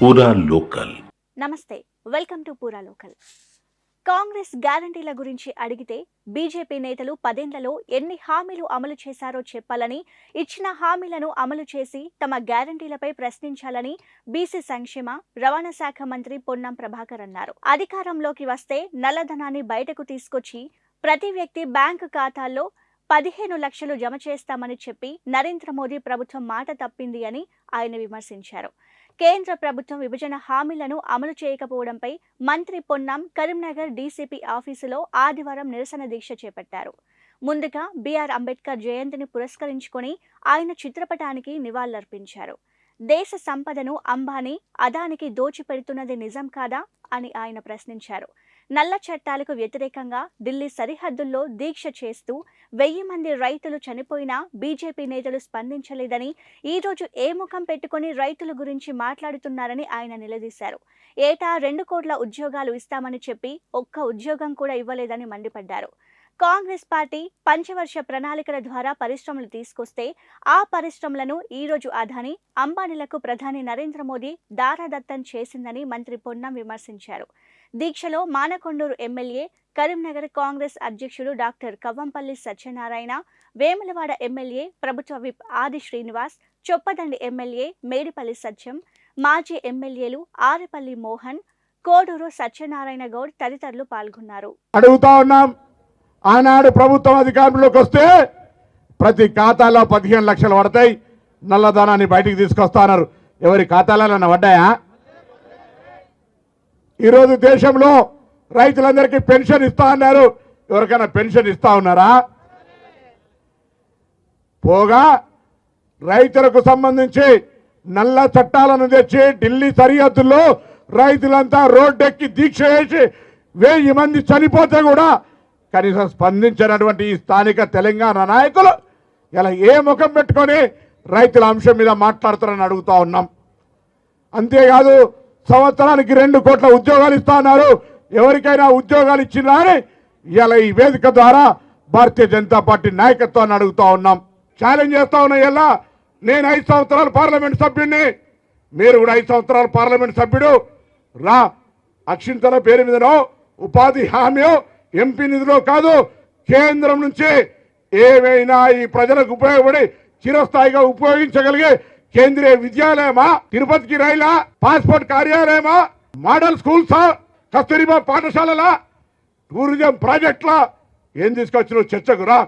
పూరా లోకల్. నమస్తే, welcome to పూరా లోకల్. కాంగ్రెస్ గ్యారంటీల గురించి అడిగితే బీజేపీ నేతలు 10 ఏళ్లలో ఎన్ని హామీలు అమలు చేశారో చెప్పాలని, ఇచ్చిన హామీలను అమలు చేసి తమ గ్యారంటీలపై ప్రశ్నించాలని బీసీ సంక్షేమ రవాణా శాఖ మంత్రి పొన్నం ప్రభాకర్ అన్నారు. అధికారంలోకి వస్తే నల్లధనాన్ని బయటకు తీసుకొచ్చి ప్రతి వ్యక్తి బ్యాంకు ఖాతాల్లో 15 లక్షలు జమ చేస్తామని చెప్పి నరేంద్ర మోదీ ప్రభుత్వం మాట తప్పింది అని ఆయన విమర్శించారు. కేంద్ర ప్రభుత్వం విభజన హామీలను అమలు చేయకపోవడంపై మంత్రి పొన్నం కరీంనగర్ డీసీపీ ఆఫీసులో ఆదివారం నిరసన దీక్ష చేపట్టారు. ముందుగా బీఆర్ అంబేద్కర్ జయంతిని పురస్కరించుకొని ఆయన చిత్రపటానికి నివాళులర్పించారు. దేశ సంపదను అంబానీ, అదానికి దోచిపెడుతున్నది నిజం కాదా అని ఆయన ప్రశ్నించారు. నల్ల చట్టాలకు వ్యతిరేకంగా ఢిల్లీ సరిహద్దుల్లో దీక్ష చేస్తూ 1000 మంది రైతులు చనిపోయినా బీజేపీ నేతలు స్పందించలేదని, ఈ రోజు ఏ ముఖం పెట్టుకుని రైతుల గురించి మాట్లాడుతున్నారని ఆయన నిలదీశారు. ఏటా 2 కోట్ల ఉద్యోగాలు ఇస్తామని చెప్పి ఒక్క ఉద్యోగం కూడా ఇవ్వలేదని మండిపడ్డారు. కాంగ్రెస్ పార్టీ పంచవర్ష ప్రణాళికల ద్వారా పరిశ్రమలు తీసుకొస్తే ఆ పరిశ్రమలను ఈ రోజు అదానీ, అంబానీలకు ప్రధాని నరేంద్ర మోదీ దారాదత్తం చేసిందని మంత్రి పొన్నం విమర్శించారు. దీక్షలో మానకొండూరు ఎమ్మెల్యే, కరీంనగర్ కాంగ్రెస్ అధ్యక్షుడు డాక్టర్ కవ్వంపల్లి సత్యనారాయణ, వేములవాడ ఎమ్మెల్యే ప్రభుత్వ విప్ ఆది శ్రీనివాస్, చొప్పదండి ఎమ్మెల్యే మేడిపల్లి సత్యం, మాజీ ఎమ్మెల్యేలు ఆరెపల్లి మోహన్, కోడూరు సత్యనారాయణ గౌడ్ తదితరులు పాల్గొన్నారు. అడుగుతా ఉన్నాం, ఆనాడు ప్రభుత్వం అధికారంలోకి వస్తే ప్రతి ఖాతాలో 15 లక్షలు పడతాయి, నల్లధనాన్ని బయటికి తీసుకొస్తున్నారు. ఎవరి ఖాతాలలో పడ్డాయా? ఈరోజు దేశంలో రైతులందరికీ పెన్షన్ ఇస్తా అన్నారు. ఎవరికైనా పెన్షన్ ఇస్తా ఉన్నారా? పోగా రైతులకు సంబంధించి నల్ల చట్టాలను తెచ్చి ఢిల్లీ సరిహద్దుల్లో రైతులంతా రోడ్డెక్కి దీక్ష చేసి 1000 మంది చనిపోతే కూడా కనీసం స్పందించినటువంటి ఈ స్థానిక తెలంగాణ నాయకులు ఇలా ఏ ముఖం పెట్టుకొని రైతుల అంశం మీద మాట్లాడుతారని అడుగుతా ఉన్నాం. అంతేకాదు, సంవత్సరానికి 2 కోట్ల ఉద్యోగాలు ఇస్తా అన్నారు. ఎవరికైనా ఉద్యోగాలు ఇచ్చినా అని ఇలా ఈ వేదిక ద్వారా భారతీయ జనతా పార్టీ నాయకత్వాన్ని అడుగుతా ఉన్నాం, ఛాలెంజ్ చేస్తా ఉన్నా. ఇలా నేను 5 సంవత్సరాలు పార్లమెంట్ సభ్యుడిని, మీరు కూడా 5 సంవత్సరాలు పార్లమెంట్ సభ్యుడు రా. అక్షింతల పేరు మీదనో ఉపాధి హామీ ఎంపీ నిధిలో కాదు, కేంద్రం నుంచి ఏవైనా ఈ ప్రజలకు ఉపయోగపడి చిరస్థాయిగా ఉపయోగించగలిగే కేంద్రీయ విద్యాలయమా, తిరుపతికి రైలా, పాస్పోర్ట్ కార్యాలయమా, మోడల్ స్కూల్సా, కస్తూరిబా పాఠశాలలా, టూరిజం ప్రాజెక్టులా ఏం తీసుకొచ్చిన చర్చకు రా.